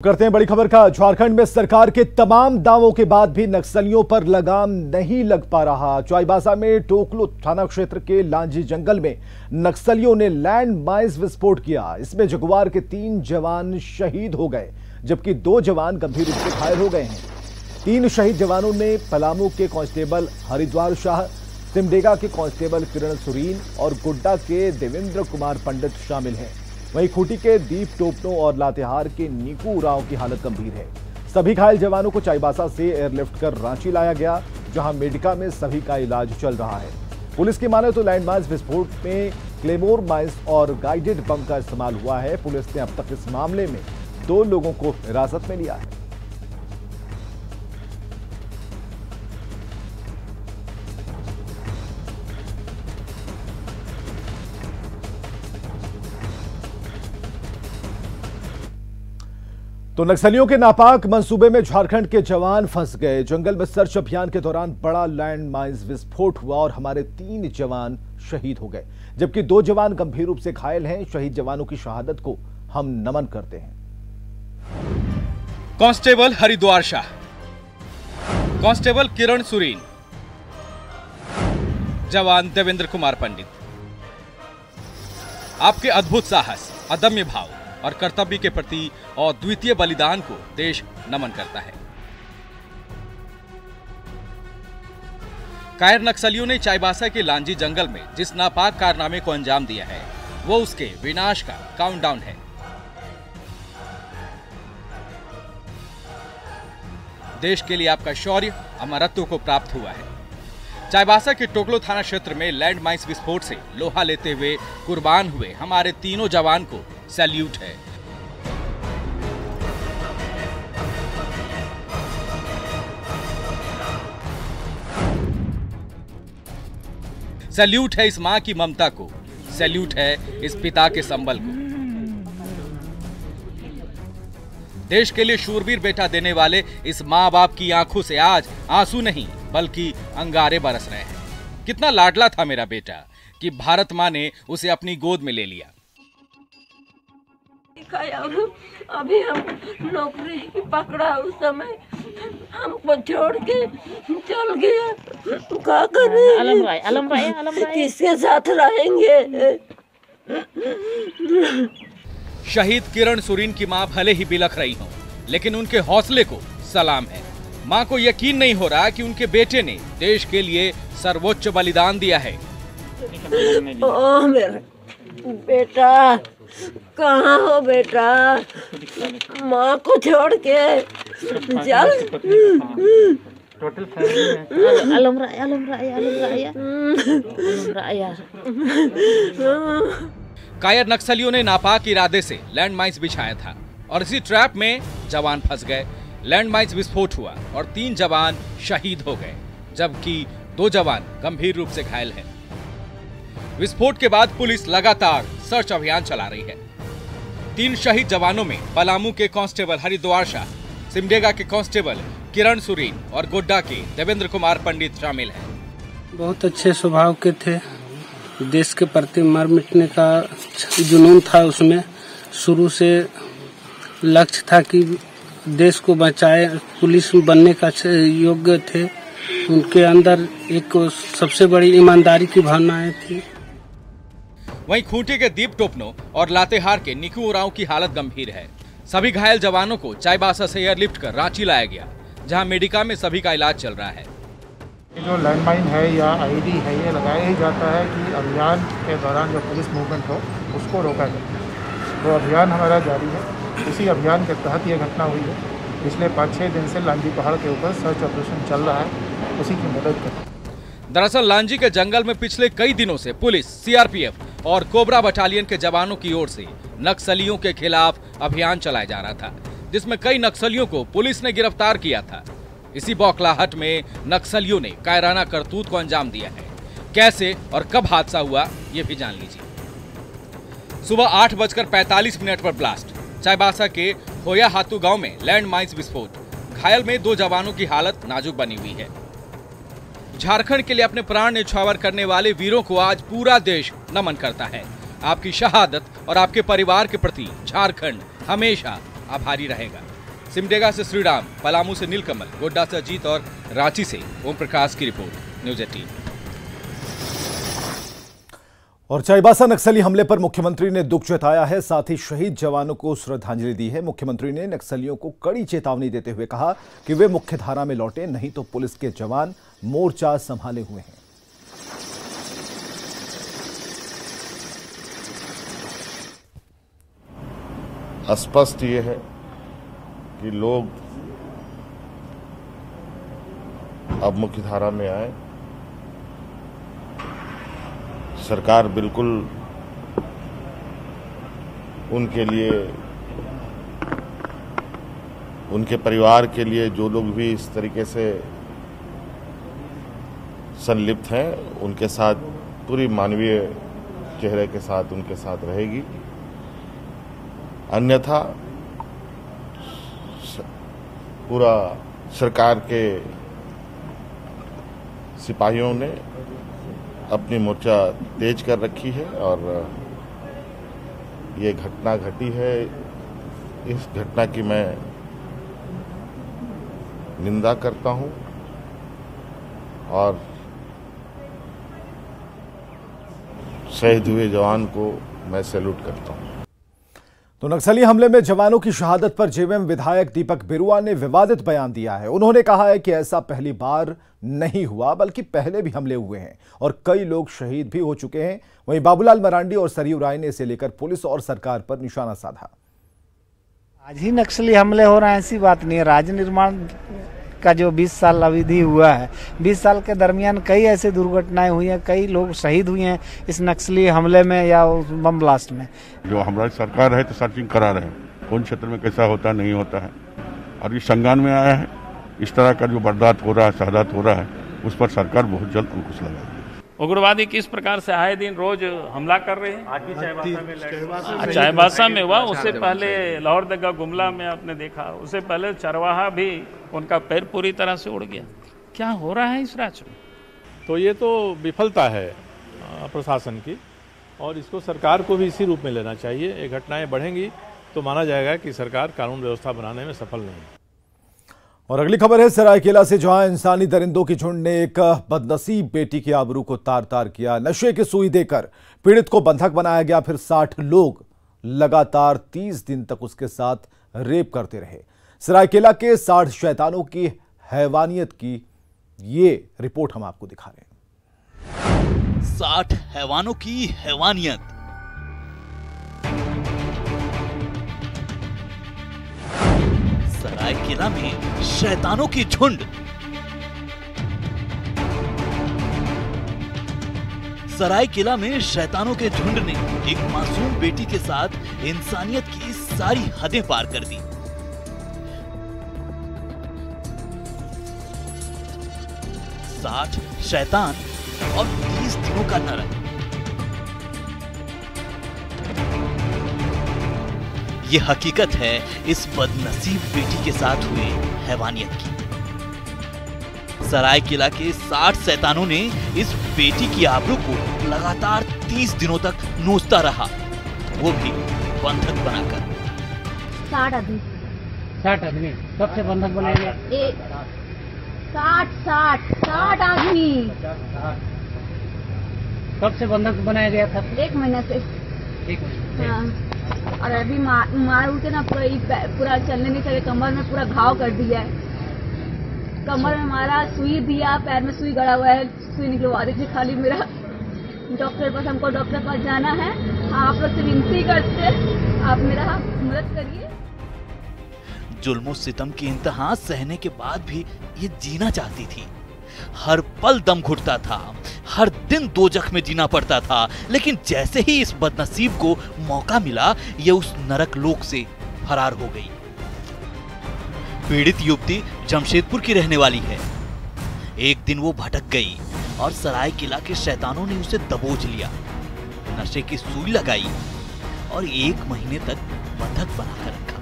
करते हैं बड़ी खबर का। झारखंड में सरकार के तमाम दावों के बाद भी नक्सलियों पर लगाम नहीं लग पा रहा। चाईबासा में टोकलो थाना क्षेत्र के लांजी जंगल में नक्सलियों ने लैंड माइंस विस्फोट किया। इसमें जगुआर के 3 जवान शहीद हो गए, जबकि 2 जवान गंभीर रूप से घायल हो गए हैं। 3 शहीद जवानों में पलामू के कांस्टेबल हरिद्वार शाह, सिमडेगा के कांस्टेबल किरण सुरीन और गोड्डा के देवेंद्र कुमार पंडित शामिल हैं। वहीं खूंटी के दीप टोपनो और लातेहार के नीकू उरांव की हालत गंभीर है। सभी घायल जवानों को चाईबासा से एयरलिफ्ट कर रांची लाया गया, जहां मेडिका में सभी का इलाज चल रहा है। पुलिस की माने तो लैंड माइंस विस्फोट में क्लेमोर माइंस और गाइडेड बम का इस्तेमाल हुआ है। पुलिस ने अब तक इस मामले में 2 लोगों को हिरासत में लिया है। तो नक्सलियों के नापाक मंसूबे में झारखंड के जवान फंस गए। जंगल में सर्च अभियान के दौरान बड़ा लैंड माइंस विस्फोट हुआ और हमारे 3 जवान शहीद हो गए, जबकि 2 जवान गंभीर रूप से घायल हैं। शहीद जवानों की शहादत को हम नमन करते हैं। कांस्टेबल हरिद्वार शाह, कांस्टेबल किरण सुरीन, जवान देवेंद्र कुमार पंडित, आपके अद्भुत साहस, अदम्य भाव और कर्तव्य के प्रति और द्वितीय बलिदान को देश नमन करता है। कायर नक्सलियों ने चाईबासा के लांजी जंगल में जिस नापाक कारनामे को अंजाम दिया है, वो उसके विनाश का काउंटडाउन है। देश के लिए आपका शौर्य अमरत्व को प्राप्त हुआ है। चाईबासा के टोकलो थाना क्षेत्र में लैंड माइंस विस्फोट से लोहा लेते हुए कुर्बान हुए हमारे 3 जवान को सैल्यूट है। सैल्यूट है इस मां की ममता को, सैल्यूट है इस पिता के संबल को। देश के लिए शूरवीर बेटा देने वाले इस मां बाप की आंखों से आज आंसू नहीं बल्कि अंगारे बरस रहे हैं। कितना लाडला था मेरा बेटा कि भारत मां ने उसे अपनी गोद में ले लिया। अभी हम नौकरी पकड़ा, उस समय हमको छोड़ के चल गया। क्या करें? अलम भाई किसके साथ रहेंगे? शहीद किरण सुरीन की मां भले ही बिलख रही हो, लेकिन उनके हौसले को सलाम है। मां को यकीन नहीं हो रहा कि उनके बेटे ने देश के लिए सर्वोच्च बलिदान दिया है। ओ मेरा बेटा, कहाँ हो बेटा? माँ को छोड़ के चल। टोटल कायर नक्सलियों ने नापाक इरादे से लैंड माइंस बिछाया था और इसी ट्रैप में जवान फंस गए। लैंड माइंस विस्फोट हुआ और 3 जवान शहीद हो गए, जबकि 2 जवान गंभीर रूप से घायल हैं। विस्फोट के बाद पुलिस लगातार सर्च अभियान चला रही है। 3 शहीद जवानों में पलामू के कांस्टेबल हरिद्वार शाह, सिमडेगा के कांस्टेबल किरण सुरीन और गोड्डा के देवेंद्र कुमार पंडित शामिल हैं। बहुत अच्छे स्वभाव के थे। देश के प्रति मर मिटने का जुनून था उसमें। शुरू से लक्ष्य था कि देश को बचाए, पुलिस बनने का योग्य थे। उनके अंदर एक सबसे बड़ी ईमानदारी की भावनाएं थी। वहीं खूंटी के दीप टोपनो और लातेहार के नीकू उरांव की हालत गंभीर है। सभी घायल जवानों को चाईबासा से एयरलिफ्ट कर रांची लाया गया, जहां मेडिका में सभी का इलाज चल रहा है। जो लैंडमाइन है या आईडी है, ये लगाया ही जाता है कि अभियान के दौरान जो पुलिस मूवमेंट हो उसको रोका जाए। तो अभियान हमारा जारी है। इसी अभियान के तहत ये घटना हुई है। पिछले 5-6 दिन से लांजी पहाड़ के ऊपर सर्च ऑपरेशन चल रहा है, उसी की मदद कर। दरअसल लांजी के जंगल में पिछले कई दिनों से पुलिस, सीआरपीएफ और कोबरा बटालियन के जवानों की ओर से नक्सलियों के खिलाफ अभियान चलाया जा रहा था, जिसमें कई नक्सलियों को पुलिस ने गिरफ्तार किया था। इसी बौखलाहट में नक्सलियों ने कायराना करतूत को अंजाम दिया है। कैसे और कब हादसा हुआ, ये भी जान लीजिए। सुबह 8:45 पर ब्लास्ट। चाईबासा के होया हाथू गांव में लैंड माइंस विस्फोट। घायल में 2 जवानों की हालत नाजुक बनी हुई है। झारखंड के लिए अपने प्राण न्यौछावर करने वाले वीरों को आज पूरा देश नमन करता है। आपकी शहादत और आपके परिवार के प्रति झारखंड हमेशा आभारी रहेगा। सिमडेगा से श्रीराम, पलामू से नीलकमल, गोड्डा से अजीत और रांची से ओम प्रकाश की रिपोर्ट, न्यूज़ 18। और चाईबासा नक्सली हमले पर मुख्यमंत्री ने दुख जताया है, साथ ही शहीद जवानों को श्रद्धांजलि दी है। मुख्यमंत्री ने नक्सलियों को कड़ी चेतावनी देते हुए कहा कि वे मुख्यधारा में लौटे, नहीं तो पुलिस के जवान मोर्चा संभाले हुए हैं। स्पष्ट ये है कि लोग अब मुख्यधारा में आए। सरकार बिल्कुल उनके लिए, उनके परिवार के लिए, जो लोग भी इस तरीके से संलिप्त हैं, उनके साथ पूरी मानवीय चेहरे के साथ उनके साथ रहेगी। अन्यथा पूरा सरकार के सिपाहियों ने अपनी मोर्चा तेज कर रखी है और ये घटना घटी है। इस घटना की मैं निंदा करता हूं और शहीद हुए जवान को मैं सैल्यूट करता हूं। तो नक्सली हमले में जवानों की शहादत पर जेवीएम विधायक दीपक बिरुआ ने विवादित बयान दिया है। उन्होंने कहा है कि ऐसा पहली बार नहीं हुआ, बल्कि पहले भी हमले हुए हैं और कई लोग शहीद भी हो चुके हैं। वहीं बाबूलाल मरांडी और सरयू राय ने इसे लेकर पुलिस और सरकार पर निशाना साधा। आज ही नक्सली हमले हो रहे हैं ऐसी बात नहीं है। राज्य निर्माण का जो 20 साल अवधि हुआ है, 20 साल के दरमियान कई ऐसे दुर्घटनाएं हुई हैं, कई लोग शहीद हुए हैं इस नक्सली हमले में या बम ब्लास्ट में। जो हमारी सरकार है तो सर्चिंग करा रहे हैं, कौन क्षेत्र में कैसा होता है नहीं होता है, और इस संज्ञान में आया है। इस तरह का जो बर्दाश्त हो रहा है, शहादत हो रहा है, उस पर सरकार बहुत जल्द अंकुश लगाएगी। उग्रवादी किस प्रकार से आए दिन रोज हमला कर रहे हैं। चाईबासा में हुआ, उससे पहले लाहौर दगा गुमला में आपने देखा, उससे पहले चरवाहा भी उनका पैर पूरी तरह से उड़ गया। क्या हो रहा है इस राज्य में? तो ये तो विफलता है प्रशासन की और इसको सरकार को भी इसी रूप में लेना चाहिए। ये घटनाएं बढ़ेंगी तो माना जाएगा कि सरकार कानून व्यवस्था बनाने में सफल नहीं है। और अगली खबर है सरायकेला से, जहां इंसानी दरिंदों की झुंड ने एक बदनसीब बेटी की आबरू को तार तार किया। नशे की सुई देकर पीड़ित को बंधक बनाया गया, फिर 60 लोग लगातार 30 दिन तक उसके साथ रेप करते रहे। सरायकेला के 60 शैतानों की हैवानियत की ये रिपोर्ट हम आपको दिखा रहे हैं। 60 हैवानों की हैवानियत। सरायकेला में शैतानों की झुंड। सरायकेला में शैतानों के झुंड ने एक मासूम बेटी के साथ इंसानियत की सारी हदें पार कर दी। 60 शैतान और 30 दिनों का नरक। ये हकीकत है इस बदनसीब बेटी के साथ हुए हैवानियत की। सरायकेला के 60 शैतानों ने इस बेटी की आबरू को लगातार 30 दिनों तक नोचता रहा, वो भी बंधक बनाकर। 60 आदमी कब से बंधक बनाए गए? 60 आदमी कब से बंधक बनाया गया था? 1 महीने से। 1 महीने। हाँ। और अभी मार के ना पूरा चलने नहीं सके, कमर में पूरा घाव कर दिया है। कमर में मारा, सुई दिया, पैर में सुई गड़ा हुआ है, सुई निकलवा दीजिए खाली मेरा। डॉक्टर पास, हमको डॉक्टर पास जाना है। आप लोग से विनती करते, आप मेरा मदद करिए। जुल्मों सितम की इंतहा सहने के बाद भी ये जीना चाहती थी। हर पल दम घुटता था, हर दिन दोजख में जीना पड़ता था, लेकिन जैसे ही इस बदनसीब को मौका मिला, ये उस नरक लोक से फरार हो गई। पीड़ित युवती जमशेदपुर की रहने वाली है। एक दिन वो भटक गई और सरायकेला के शैतानों ने उसे दबोच लिया, नशे की सुई लगाई और 1 महीने तक बंधक बनाकर रखा।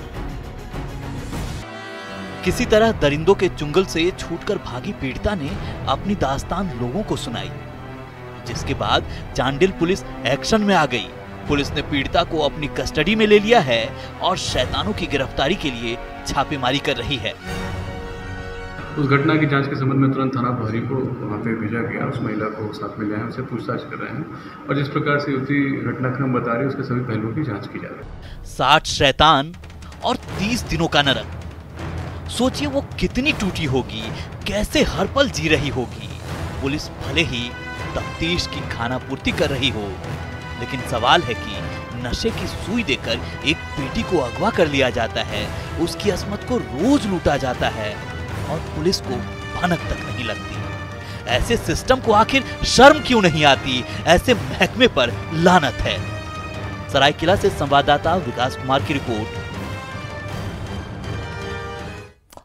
किसी तरह दरिंदों के चुंगल से छूटकर भागी पीड़िता ने अपनी दास्तान लोगों को सुनाई, जिसके बाद चांडिल पुलिस एक्शन में आ गई। पुलिस ने पीड़िता को अपनी कस्टडी में ले लिया है और शैतानों की गिरफ्तारी के लिए छापेमारी कर रही है। उस घटना की जांच के संबंध में तुरंत थाना प्रहरी को वहाँ पे भेजा गया। उस महिला को साथ में ले आए, उससे पूछताछ कर रहे हैं और जिस प्रकार से उसी घटनाक्रम बता रही है उसके सभी पहलुओं की जांच की जा रही है। 60 शैतान और 30 दिनों का नरक। सोचिए वो कितनी टूटी होगी, कैसे हर पल जी रही होगी। पुलिस भले ही तफ्तीश की खानापूर्ति कर रही हो, लेकिन सवाल है कि नशे की सुई देकर एक बेटी को अगवा कर लिया जाता है, उसकी अस्मत को रोज लूटा जाता है और पुलिस को भनक तक नहीं लगती। ऐसे सिस्टम को आखिर शर्म क्यों नहीं आती? ऐसे महकमे पर लानत है। सरायकेला से संवाददाता विकास कुमार की रिपोर्ट।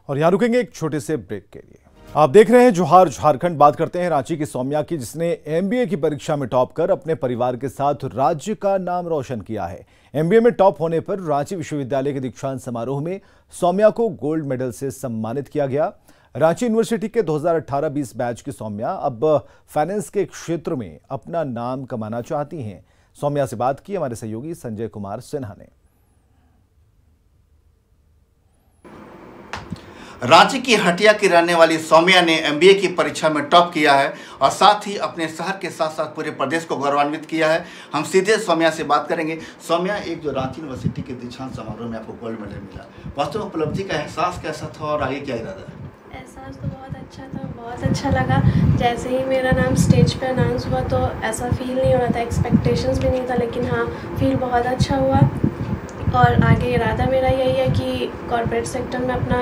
और यहां रुकेंगे एक छोटे से ब्रेक के लिए। आप देख रहे हैं जोहार झारखंड। बात करते हैं रांची की सौम्या की, जिसने एमबीए की परीक्षा में टॉप कर अपने परिवार के साथ राज्य का नाम रोशन किया है। एमबीए में टॉप होने पर रांची विश्वविद्यालय के दीक्षांत समारोह में सौम्या को गोल्ड मेडल से सम्मानित किया गया। रांची यूनिवर्सिटी के 2018-20 बैच की सौम्या अब फाइनेंस के क्षेत्र में अपना नाम कमाना चाहती हैं। सौम्या से बात की हमारे सहयोगी संजय कुमार सिन्हा ने। रांची की हटिया की रहने वाली सौम्या ने एमबीए की परीक्षा में टॉप किया है और साथ ही अपने शहर के साथ साथ पूरे प्रदेश को गौरवान्वित किया है। हम सीधे सौम्या से बात करेंगे। सौम्या, एक जो रांची यूनिवर्सिटी के दीक्षांत समारोह में आपको गोल्ड मेडल मिला, वास्तव में उपलब्धि का एहसास कैसा था और आगे क्या इरादा है? एहसास तो बहुत अच्छा था, बहुत अच्छा लगा। जैसे ही मेरा नाम स्टेज पे अनाउंस हुआ तो ऐसा फील नहीं हो रहा था, एक्सपेक्टेशंस भी नहीं था, लेकिन हाँ फील बहुत अच्छा हुआ। और आगे इरादा मेरा यही है कि कॉर्पोरेट सेक्टर में अपना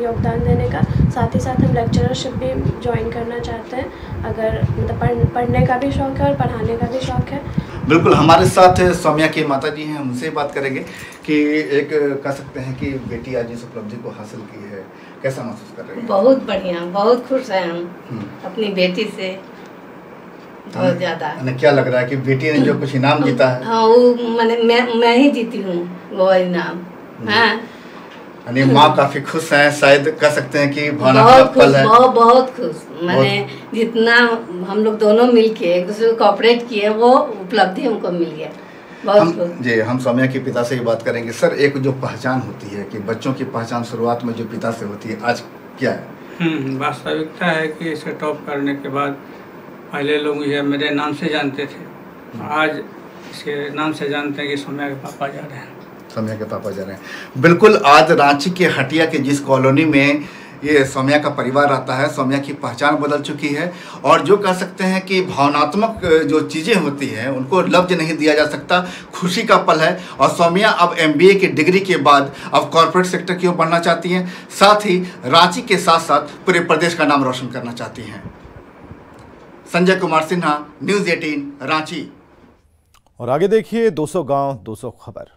योगदान देने का, साथ ही साथ हम लेक्चरशिप भी ज्वाइन करना चाहते हैं। अगर मतलब पढ़ने का भी शौक़ है और पढ़ाने का भी शौक़ है। बिल्कुल, हमारे साथ सौम्या की माता जी हैं, उनसे बात करेंगे कि एक कह सकते हैं कि बेटी आज इस उपलब्धि को हासिल की है, कैसा महसूस कर रही है? बहुत बढ़िया, बहुत खुश हैं हम अपनी बेटी से, बहुत ज्यादा। क्या लग रहा है कि बेटी ने जो कुछ इनाम जीता है? हाँ, वो मैं ही जीती हूँ वो इनाम। हाँ, माँ काफी खुश हैं, शायद कह सकते हैं कि भावनात्मक पल है। बहुत खुश, मैंने जितना हम लोग दोनों मिलके एक दूसरे को कोऑपरेट किए वो उपलब्धि हमको मिल गया। हम सौम्या के पिता से ही बात करेंगे। सर, एक जो पहचान होती है कि बच्चों की पहचान शुरुआत में जो पिता से होती है, आज क्या है? वास्तविकता है कि इसे टॉप करने के बाद पहले लोग ये मेरे नाम से जानते थे, आज इसके नाम से जानते हैं कि सौम्या के पापा जा रहे हैं। सौम्या के पापा जा रहे हैं। बिल्कुल, आज रांची के हटिया के जिस कॉलोनी में ये सौम्या का परिवार रहता है, सौम्या की पहचान बदल चुकी है और जो कह सकते हैं कि भावनात्मक जो चीज़ें होती हैं उनको लफ्ज नहीं दिया जा सकता। खुशी का पल है और सौम्या अब एमबीए की डिग्री के बाद अब कॉर्पोरेट सेक्टर की ओर बढ़ना चाहती हैं, साथ ही रांची के साथ साथ पूरे प्रदेश का नाम रोशन करना चाहती हैं। संजय कुमार सिन्हा, न्यूज़ 18 रांची। और आगे देखिए 200 गांव 200 खबर।